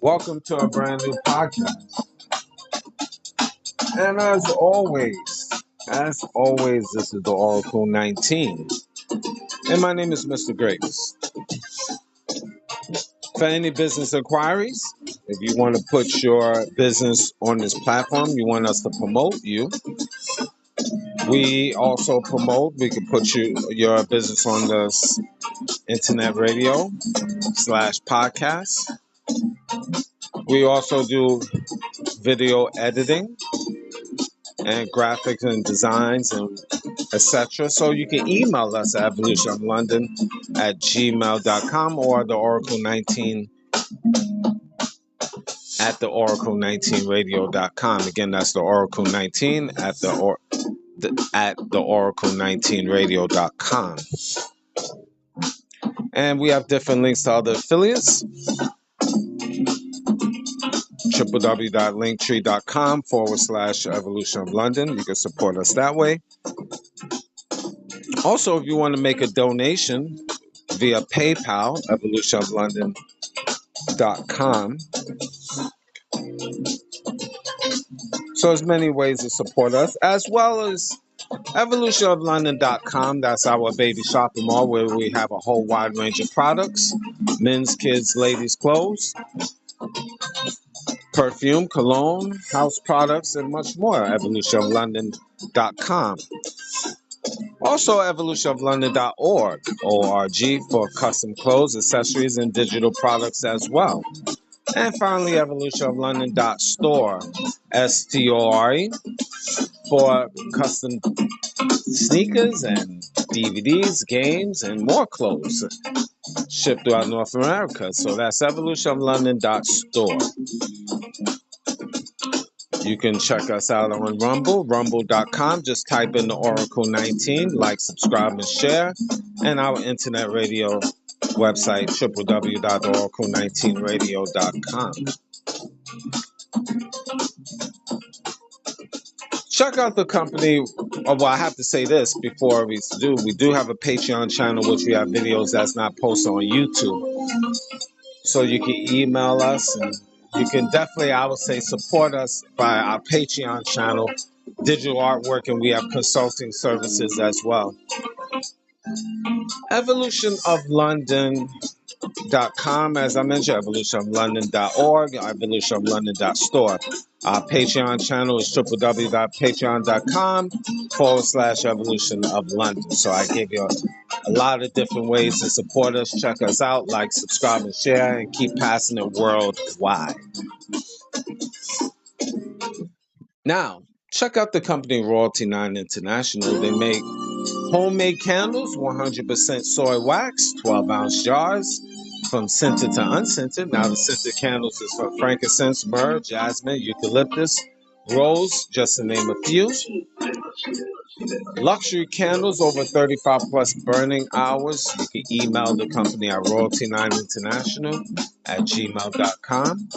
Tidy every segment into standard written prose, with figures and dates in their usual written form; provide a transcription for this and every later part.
Welcome to a brand new podcast. And as always, this is the Oracle 19. And my name is Mr. Grace. For any business inquiries, if you want to put your business on this platform, you want us to promote you, we also promote, we can put your business on this internet radio / podcast. We also do video editing and graphics and designs and etc. So you can email us at evolutionoflondon@gmail.com or the Oracle 19 at the Oracle19radio.com. Again, that's the Oracle 19 at the Oracle19radio.com. And we have different links to other affiliates. www.linktree.com/Evolution of London. You can support us that way. Also, if you want to make a donation via PayPal, evolutionoflondon.com. So there's many ways to support us, as well as evolutionoflondon.com. That's our baby shopping mall where we have a whole wide range of products: men's, kids, ladies' clothes, perfume, cologne, house products, and much more. evolutionoflondon.com. Also, evolutionoflondon.org, O-R-G, for custom clothes, accessories, and digital products as well. And finally, evolutionoflondon.store, S-T-O-R-E, for custom sneakers and DVDs, games, and more clothes shipped throughout North America. So that's evolutionoflondon.store. You can check us out on Rumble, rumble.com. Just type in the Oracle 19, like, subscribe, and share. And our internet radio website, www.oracle19radio.com. Check out the company. Well, I have to say this before we do. We do have a Patreon channel, which we have videos that's not posted on YouTube. So you can email us, and you can definitely, I would say, support us by our Patreon channel, digital artwork, and we have consulting services as well. evolutionoflondon.com, as I mentioned, evolutionoflondon.org, evolutionoflondon.store. Our Patreon channel is www.patreon.com/evolution of London. So I give you a lot of different ways to support us. Check us out, like, subscribe, and share, and keep passing it worldwide. Now, check out the company Royalty 9 International. They make homemade candles, 100% soy wax, 12-ounce jars, from scented to unscented. Now, the scented candles is from frankincense, myrrh, jasmine, eucalyptus, rose, just to name a few. Luxury candles, over 35 plus burning hours. You can email the company at royalty9international@gmail.com.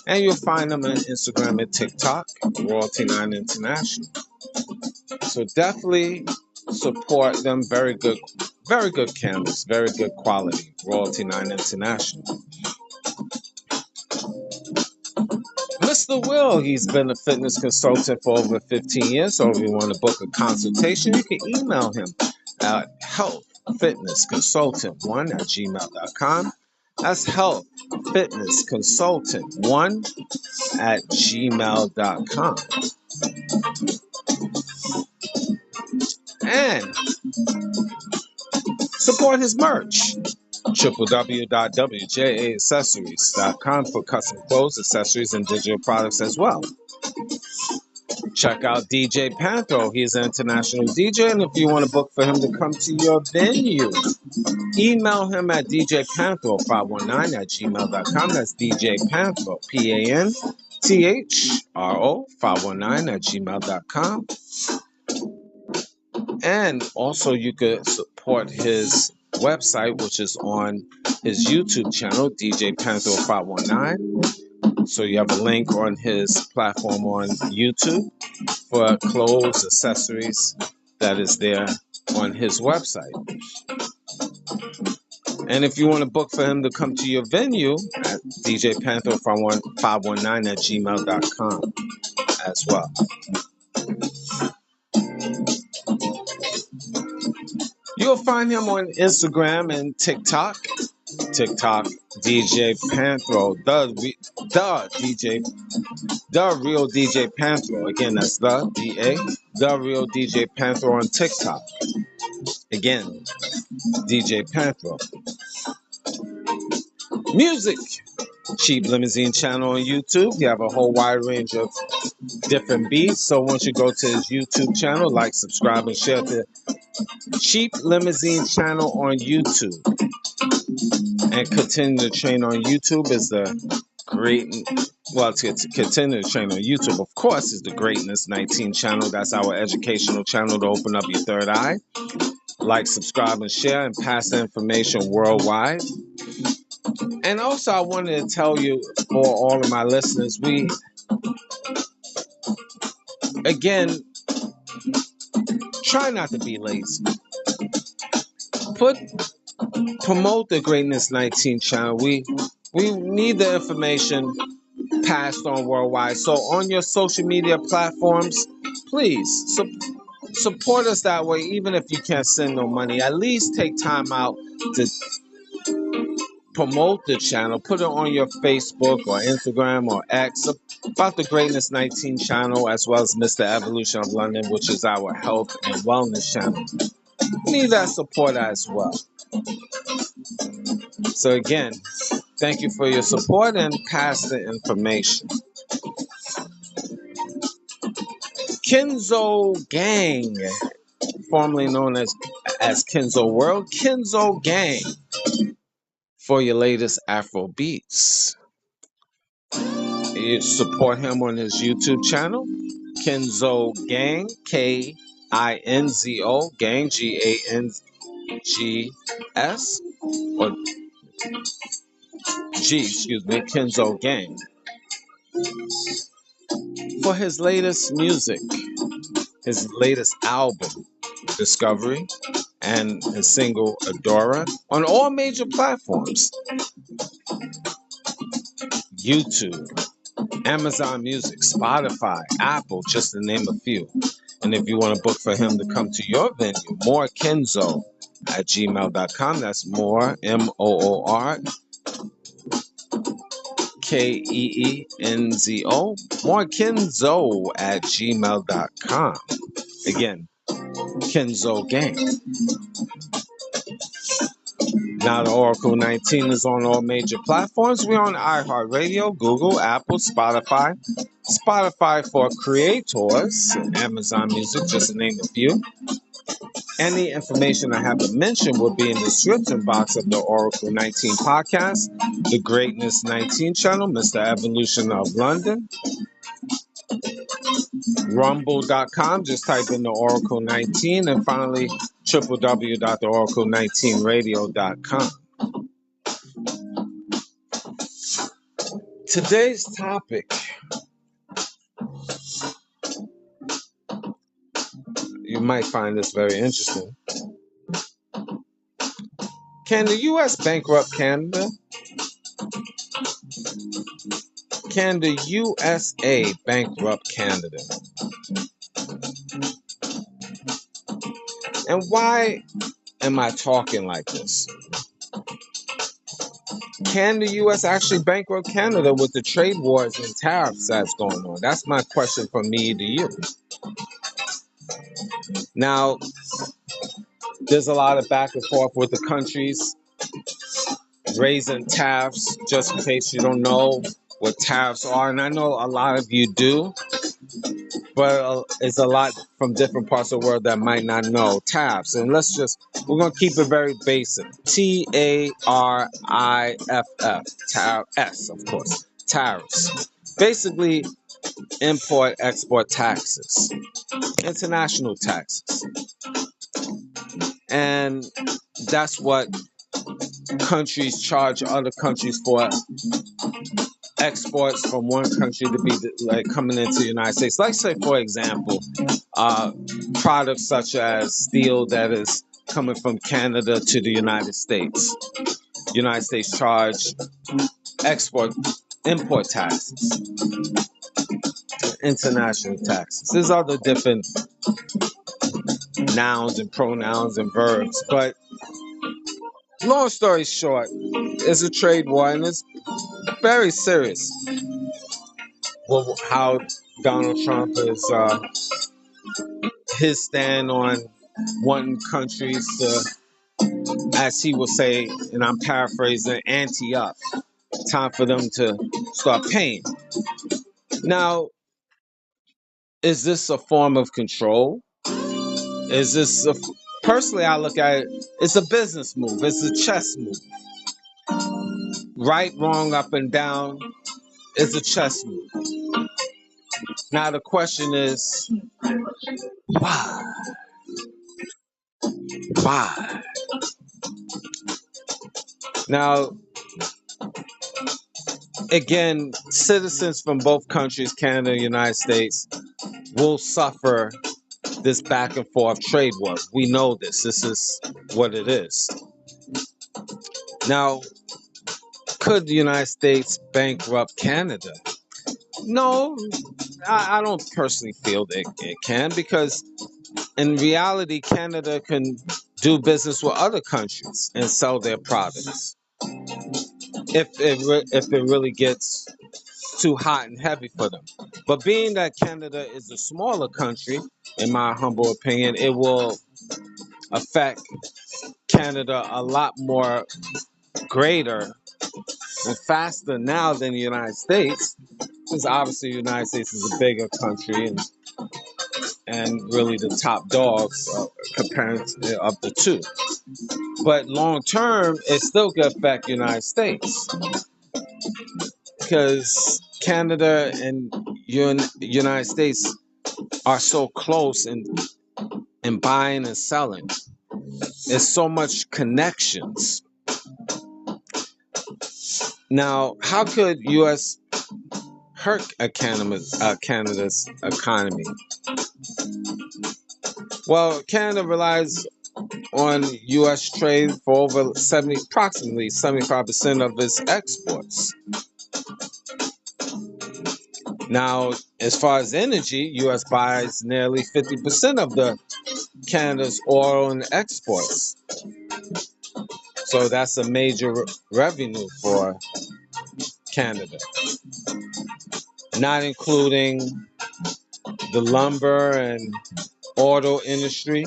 And you'll find them on Instagram and TikTok, Royalty 9 International. So definitely support them. Very good candles, very good quality. Royalty 9 International. Mr. Will, he's been a fitness consultant for over 15 years. So if you want to book a consultation, you can email him at healthfitnessconsultant1@gmail.com. That's healthfitnessconsultant1@gmail.com. And support his merch. www.wjaaccessories.com for custom clothes, accessories, and digital products as well. Check out DJ Panthro. He's an international DJ, and if you want to book for him to come to your venue, email him at djpanthro519 at gmail.com. That's DJ Panthro, Panthro 519 at gmail.com. And also, you could support his website, which is on his YouTube channel, DJ Panthro 519. So you have a link on his platform on YouTube for clothes, accessories that is there on his website. And if you want to book for him to come to your venue at djpanthro519 at gmail.com as well. You'll find him on Instagram and TikTok. TikTok, DJ Panthro, the real DJ Panthro. Again, that's the real DJ Panthro on TikTok. Again, DJ Panthro. Music, Cheap Limousine channel on YouTube. You have a whole wide range of different beats. So once you go to his YouTube channel, like, subscribe, and share the Cheap Limousine channel on YouTube. And Continue to Train on YouTube is the to continue to train on YouTube, of course, is the Greatness 19 channel. That's our educational channel to open up your third eye. Like, subscribe, and share, and pass the information worldwide. And also, I wanted to tell you, for all of my listeners, again, try not to be lazy. Promote the Greatness 19 channel. We need the information passed on worldwide. So on your social media platforms, please support us that way. Even if you can't send no money, at least take time out to promote the channel. Put it on your Facebook or Instagram or X about the Greatness 19 channel, as well as Mr. Evolution of London, which is our health and wellness channel. Need that support as well. So again, thank you for your support, and pass the information. Kenzo Gang, formerly known as Kenzo World, Kenzo Gang, for your latest Afro beats. You support him on his YouTube channel, Kenzo Gang, Kinzo Gang, Gangs, or Kenzo Gang, for his latest music, his latest album, Discovery, and his single Adora, on all major platforms: YouTube, Amazon Music, Spotify, Apple, just to name a few. And if you want to book for him to come to your venue, more Kenzo at gmail.com. That's more, MOOR, KEENZO, more Kenzo at gmail.com. Again, Kenzo Gang. Now the Oracle 19 is on all major platforms. We're on iHeartRadio, Google, Apple, Spotify for creators, Amazon Music, just to name a few. Any information I haven't mentioned will be in the description box of the Oracle 19 podcast, the Greatness 19 channel, Mr. Evolution of London, Rumble.com, just type in the Oracle 19, and finally www.theoracle19radio.com. Today's topic, you might find this very interesting. Can the U.S. bankrupt Canada? Can the USA bankrupt Canada? And why am I talking like this? Can the U.S. actually bankrupt Canada with the trade wars and tariffs that's going on? That's my question from me to you. Now, there's a lot of back and forth with the countries raising tariffs. Just in case you don't know what tariffs are, and I know a lot of you do. but it's a lot from different parts of the world that might not know. Tariffs, and we're gonna keep it very basic. Tariff, S, of course. Tariffs, basically import export taxes, international taxes, and that's what countries charge other countries for exports from one country to be like coming into the United States. Like, say, for example, uh, products such as steel that is coming from Canada to the United States. United States charge export, import taxes, international taxes. There's other different nouns and pronouns and verbs, but long story short, it's a trade war and it's very serious. Well, how Donald Trump is his stand on wanting countries to, as he will say, and I'm paraphrasing, ante up. Time for them to start paying. Now, is this a form of control? Is this personally? I look at it. It's a business move. It's a chess move. Right, wrong, up and down. It's a chess move. Now the question is, why? Why? Now, again, citizens from both countries, Canada and the United States, will suffer this back and forth trade war. We know this. This is what it is. Now, could the United States bankrupt Canada? No, I don't personally feel that it can, because in reality, Canada can do business with other countries and sell their products if it really gets too hot and heavy for them. But being that Canada is a smaller country, in my humble opinion, it will affect Canada a lot more greater and faster now than the United States, because obviously the United States is a bigger country and really the top dogs compared of the two. But long term, it still could affect the United States, because Canada and United States are so close in buying and selling. There's so much connections. Now, how could U.S. hurt Canada's economy? Well, Canada relies on U.S. trade for approximately 75% of its exports. Now, as far as energy, U.S. buys nearly 50% of Canada's oil and exports. So that's a major revenue for Canada, not including the lumber and auto industry.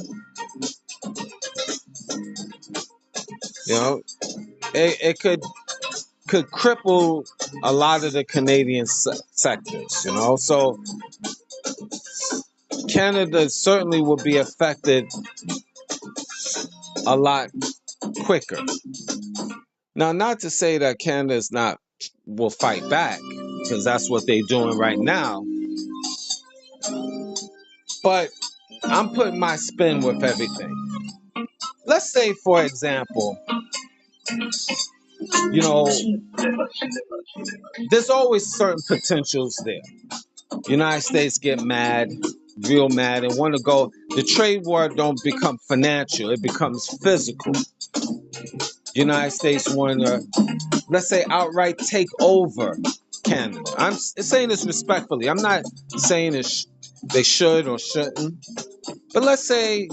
You know, it could cripple a lot of the Canadian sectors. You know, so Canada certainly will be affected a lot quicker. Now, not to say that Canada will fight back, because that's what they're doing right now. But I'm putting my spin with everything. Let's say, for example, you know, there's always certain potentials there. United States get mad, real mad, and want to go. The trade war don't become financial; it becomes physical. United States want to, let's say, outright take over Canada. I'm saying this respectfully. I'm not saying they should or shouldn't. But let's say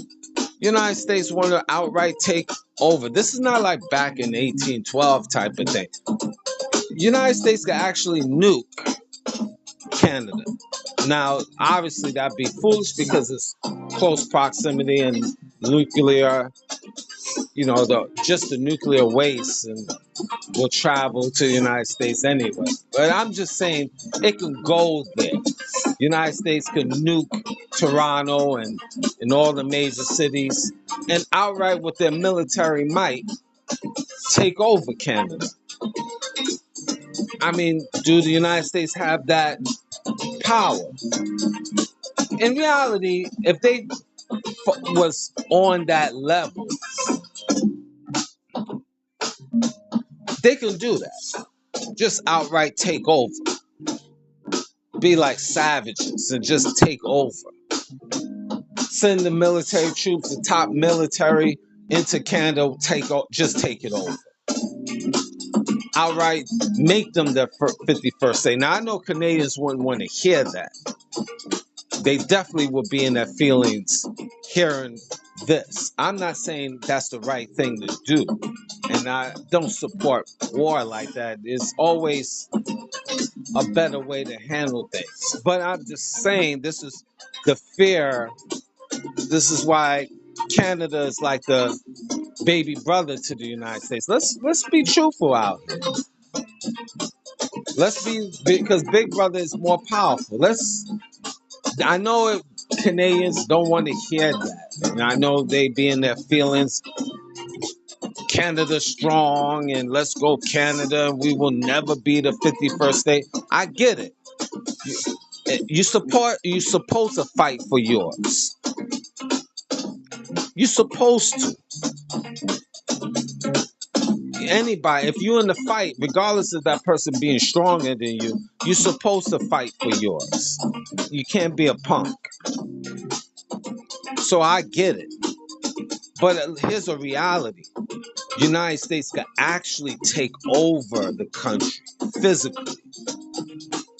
United States want to outright take over. This is not like back in 1812 type of thing. United States could actually nuke Canada. Now, obviously, that'd be foolish because it's close proximity and nuclear just the nuclear waste and will travel to the United States anyway. But I'm just saying it can go there. United States could nuke Toronto and all the major cities and outright with their military might take over Canada. I mean, do the United States have that power? In reality, if they was on that level, they can do that. Just outright take over. Be like savages and just take over. Send the military troops, the top military into Canada, just take it over. Outright make them the 51st state. Now I know Canadians wouldn't want to hear that. They definitely would be in their feelings hearing this. I'm not saying that's the right thing to do, and I don't support war like that. It's always a better way to handle things. But I'm just saying this is the fear. This is why Canada is like the baby brother to the United States. Let's be truthful out here. Let's be, because Big Brother is more powerful. I know Canadians don't want to hear that, and I know they be in their feelings. Canada strong, and let's go Canada. We will never be the 51st state. I get it. You supposed to fight for yours. You're supposed to. Anybody, if you're in the fight, regardless of that person being stronger than you, you're supposed to fight for yours. You can't be a punk. So I get it. But here's a reality. United States could actually take over the country physically.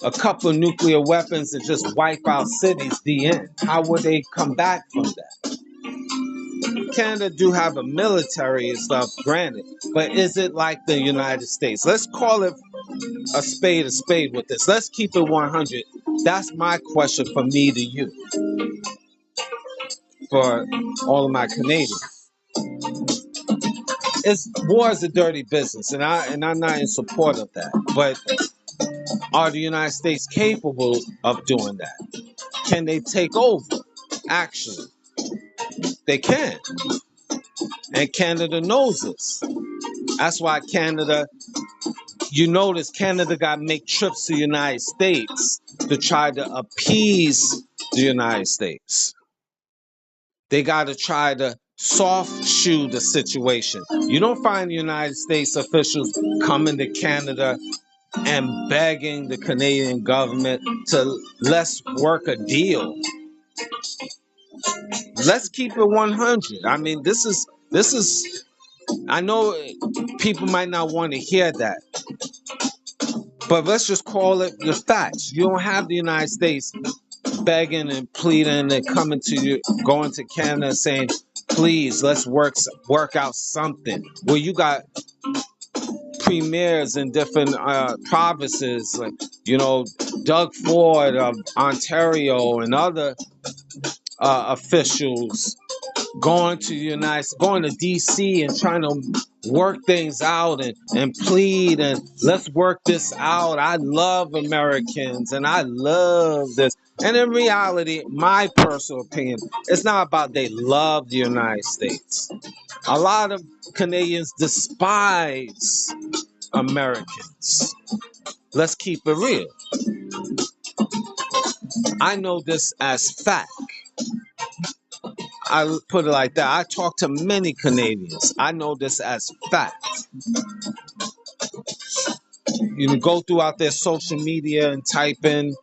A couple of nuclear weapons and just wipe out cities, the end. How would they come back from that? Canada do have a military and stuff, granted, but is it like the United States? Let's call it a spade with this. Let's keep it 100. That's my question from me to you, for all of my Canadians. War is a dirty business, and I'm not in support of that. But are the United States capable of doing that? Can they take over? Actually, they can. And Canada knows this. That's why you notice Canada got to make trips to the United States to try to appease the United States. They got to try to soft shoe the situation. You don't find the United States officials coming to Canada and begging the Canadian government to let's work a deal. Let's keep it 100. I mean, this is. I know people might not want to hear that, but let's just call it the facts. You don't have the United States begging and pleading and going to Canada saying, please, let's work out something. Where you got premiers in different provinces, like, Doug Ford of Ontario and other officials going to DC and trying to work things out and plead and let's work this out. I love Americans and I love this. And in reality, my personal opinion, it's not about they love the United States. A lot of Canadians despise Americans. Let's keep it real. I know this as fact. I put it like that. I talk to many Canadians. I know this as fact. You can go throughout their social media and type in,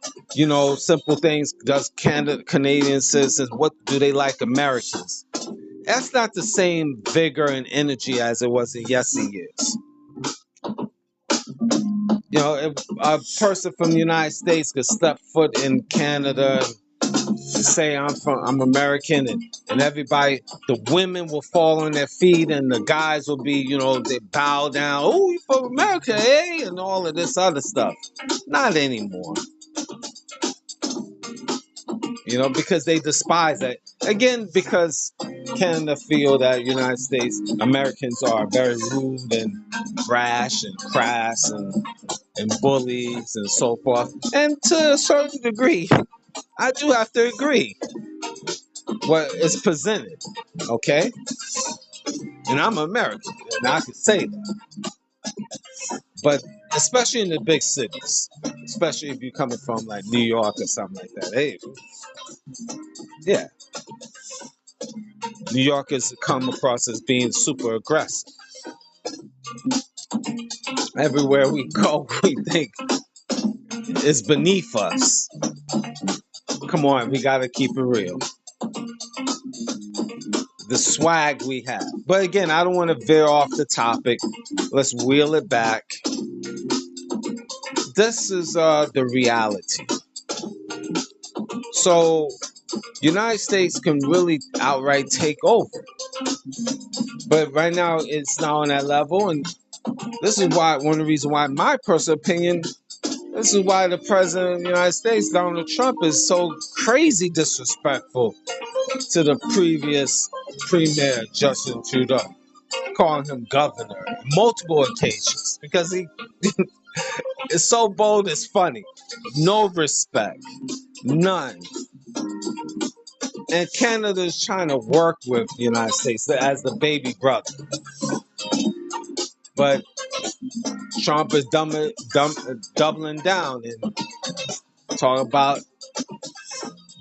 simple things. Does Canadian citizens, what do they like Americans? That's not the same vigor and energy as it was in yesteryears. If a person from the United States could step foot in Canada to say I'm American and everybody, the women will fall on their feet and the guys will be, they bow down. Oh, you from America, eh? And all of this other stuff. Not anymore. Because they despise that. Again, because Canada feel that United States Americans are very rude and brash and crass and bullies and so forth. And to a certain degree, I do have to agree what is presented. Okay? And I'm American, and I can say that. But especially in the big cities, especially if you're coming from like New York or something like that. Hey, yeah, New Yorkers come across as being super aggressive. Everywhere we go, we think it's beneath us. Come on, we gotta keep it real. The swag we have. But again, I don't want to veer off the topic. Let's wheel it back. This is the reality. So, United States can really outright take over. But right now, it's not on that level. And this is why, one of the reasons why, my personal opinion, this is why the President of the United States, Donald Trump, is so crazy disrespectful to the previous Premier, Justin Trudeau, calling him governor on multiple occasions because he is so bold, it's funny. No respect, none. And Canada is trying to work with the United States as the baby brother. But Trump is doubling down and talking about,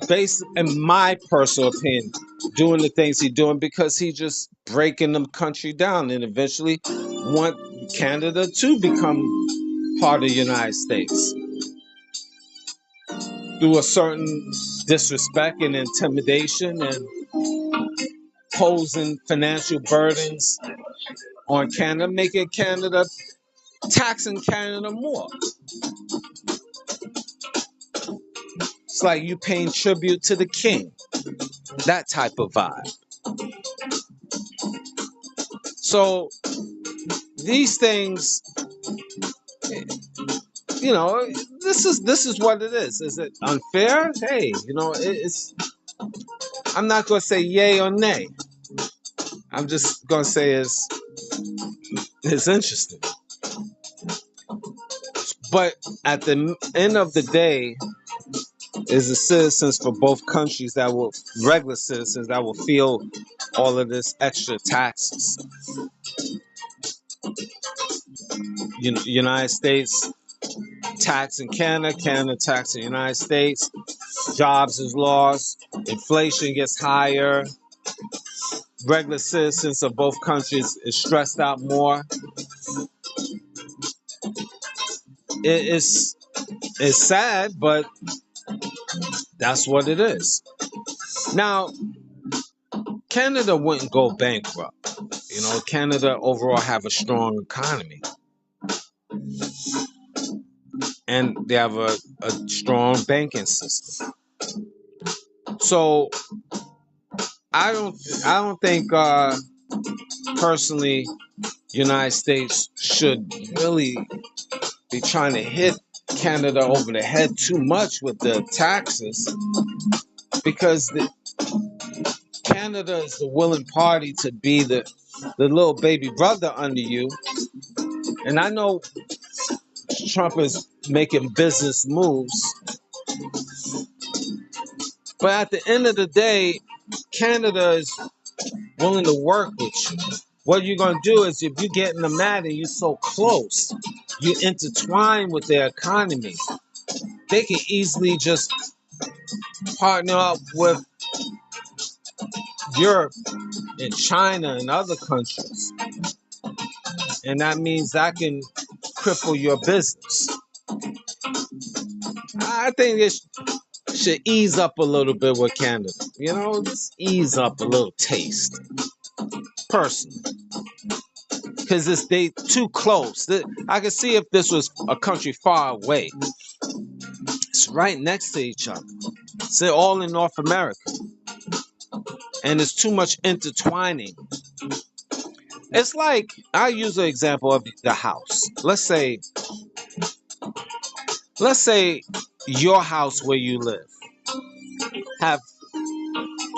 based in my personal opinion, doing the things he's doing because he just breaking the country down and eventually want Canada to become part of the United States through a certain disrespect and intimidation and posing financial burdens on Canada, making Canada, taxing Canada more. It's like you paying tribute to the king, that type of vibe. So these things, you know, this is what it is. Is it unfair? Hey, you know, it's. I'm not gonna say yay or nay. I'm just gonna say it's interesting. But at the end of the day, is the citizens for both countries that will, regular citizens that will feel all of this extra taxes. United States tax in Canada, Canada tax in the United States, jobs is lost, inflation gets higher, regular citizens of both countries is stressed out more. It's sad, but that's what it is. Now, Canada wouldn't go bankrupt. You know, Canada overall have a strong economy. And they have a strong banking system. So I don't think personally United States should really be trying to hit Canada over the head too much with the taxes, because Canada is the willing party to be the little baby brother under you. And I know Trump is making business moves, but at the end of the day, Canada is willing to work with you. What you're going to do is, if you're getting them mad and you're so close, you intertwine with their economy, they can easily just partner up with Europe and China and other countries. And that means that can cripple your business. I think it should ease up a little bit with Canada. You know, just ease up a little taste. Personally. Because they too close. I can see if this was a country far away. It's right next to each other. It's all in North America. And there's too much intertwining. It's like, I use an example of the house. Let's say your house where you live have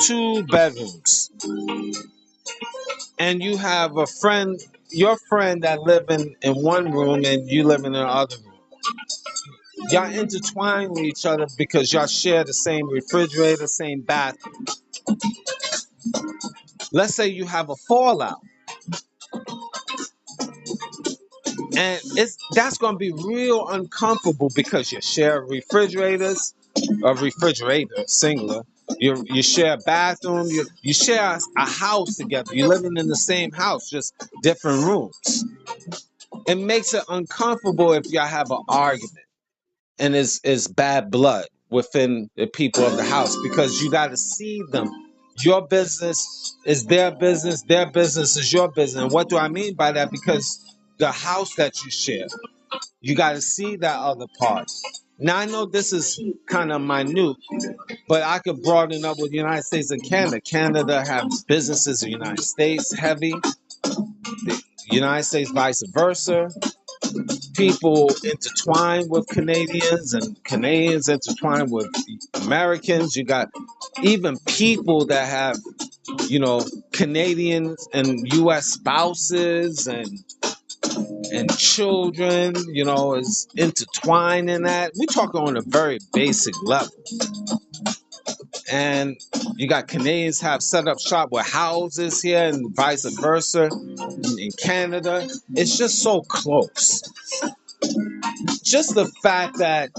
two bedrooms, and you have a friend, your friend that live in one room and you live in another room. Y'all intertwine with each other because y'all share the same refrigerator, same bathroom. Let's say you have a fallout, and that's going to be real uncomfortable because you share refrigerators, a refrigerator singular. You share a bathroom. You share a house together. You're living in the same house, just different rooms. It makes it uncomfortable if y'all have an argument, and it's bad blood within the people of the house because you got to see them. Your business is their business is your business. And what do I mean by that? Because the house that you share, you got to see that other part. Now I know this is kind of minute, but I could broaden up with the United States and Canada. Canada have businesses in the United States heavy, the United States vice versa. People intertwine with Canadians and Canadians intertwine with Americans. You got even people that have, Canadians and U.S spouses and children, is intertwined in that. We're talking on a very basic level. And you got Canadians have set up shop with houses here and vice versa in Canada. It's just so close. Just the fact that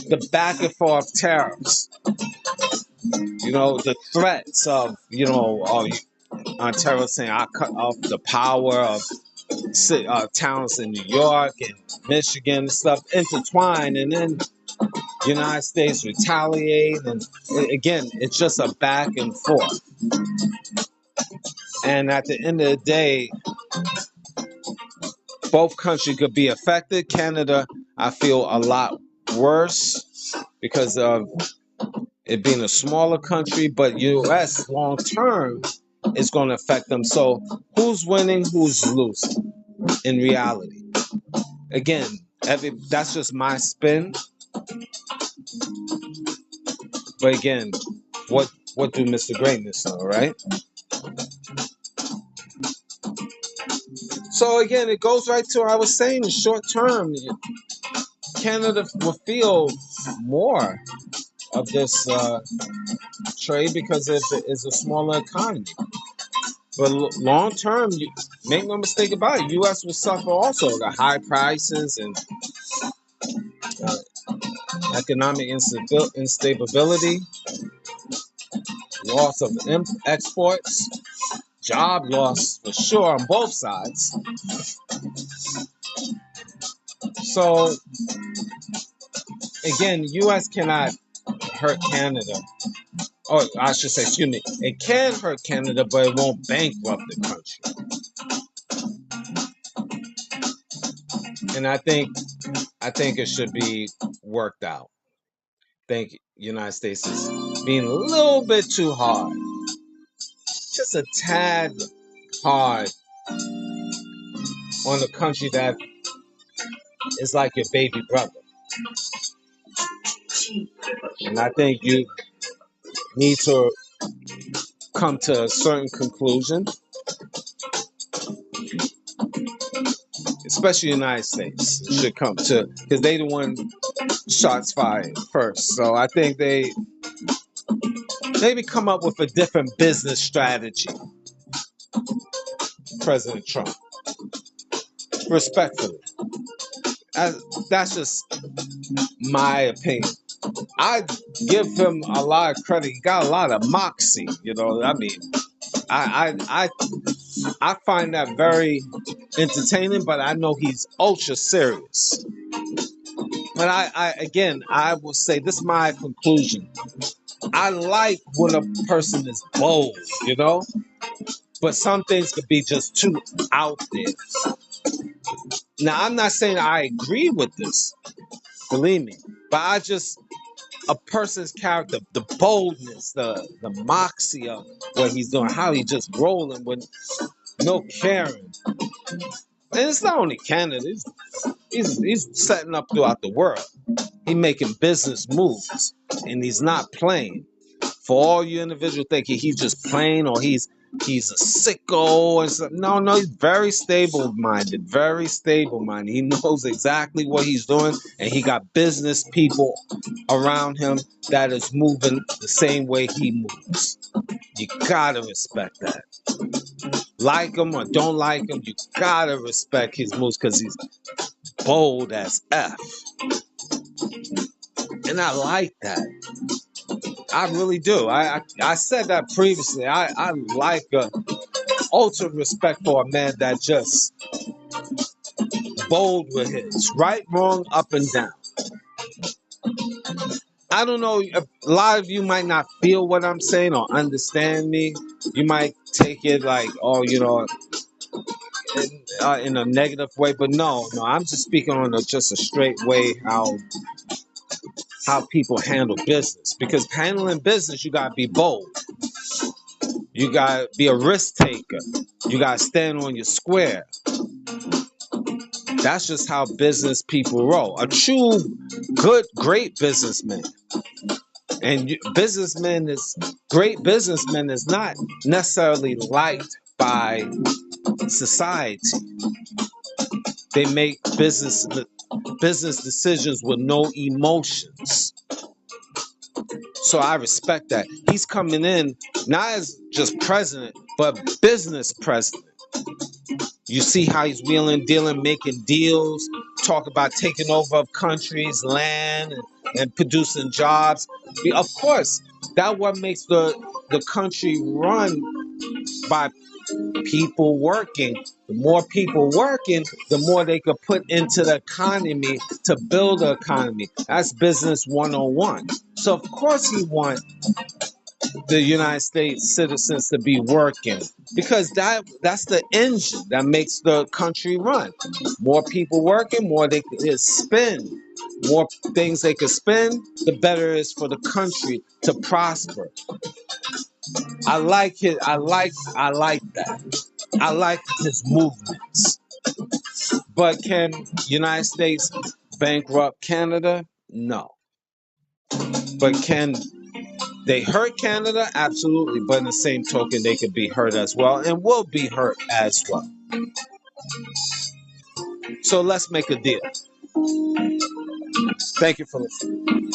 the back and forth tariffs, the threats of, Ontario saying I cut off the power of towns in New York and Michigan and stuff intertwine, and then United States retaliate, and again, it's just a back and forth. And at the end of the day, both countries could be affected. Canada, I feel a lot worse because of it being a smaller country, but U.S. long term is going to affect them. So who's winning, who's losing in reality? Again, that's just my spin. But again, what do Mr. Greatness know, right? So again, it goes right to what I was saying. In short term, Canada will feel more of this trade because it is a smaller economy. But long term, make no mistake about it, U.S. will suffer also the high prices and uh, economic instability, loss of exports, job loss for sure on both sides. So again, U.S. cannot hurt Canada. Or I should say, excuse me, it can hurt Canada, but it won't bankrupt the country. And I think it should be worked out. I think United States is being a little bit too hard. Just a tad hard on a country that is like your baby brother. And I think you need to come to a certain conclusion, especially the United States should come to, because they the one shots fired first. So I think they maybe come up with a different business strategy. President Trump, respectfully, that's just my opinion. I give him a lot of credit. He got a lot of moxie. I mean, I find that very entertaining, but I know he's ultra serious. But I will say this is my conclusion. I like when a person is bold, but some things could be just too out there. Now, I'm not saying I agree with this, believe me, but a person's character, the boldness, the moxie of what he's doing, how he's just rolling with no caring. And it's not only Canada, he's setting up throughout the world. He's making business moves, and he's not playing. For all you individuals thinking he's just plain or he's a sicko and stuff. No, no, he's very stable minded, very stable minded. He knows exactly what he's doing, and he got business people around him that is moving the same way he moves. You gotta respect that. Like him or don't like him, you gotta respect his moves because he's bold as F. And I like that. I really do. I said that previously. I like ultimate respect for a man that just bold with his right, wrong, up and down. I don't know. A lot of you might not feel what I'm saying or understand me. You might take it like, oh, in a negative way. But no, I'm just speaking on just a straight way how people handle business. Because handling business, you gotta be bold. You gotta be a risk taker. You gotta stand on your square. That's just how business people roll. A true, good, great businessman. And great businessmen is not necessarily liked by society. They make business decisions with no emotions. So I respect that. He's coming in not as just president, but business president. You see how he's wheeling, dealing, making deals, talk about taking over of countries, land, and producing jobs. Of course, that what makes the country run by people working. The more people working, the more they could put into the economy to build the economy. That's business 101. So of course he wants the United States citizens to be working because that's the engine that makes the country run. More people working, more they can spend. More things they can spend, the better it is for the country to prosper. I like it. I like that. I like his movements. But can United States bankrupt Canada? No. But can they hurt Canada? Absolutely. But in the same token, they could be hurt as well and will be hurt as well. So let's make a deal. Thank you for listening.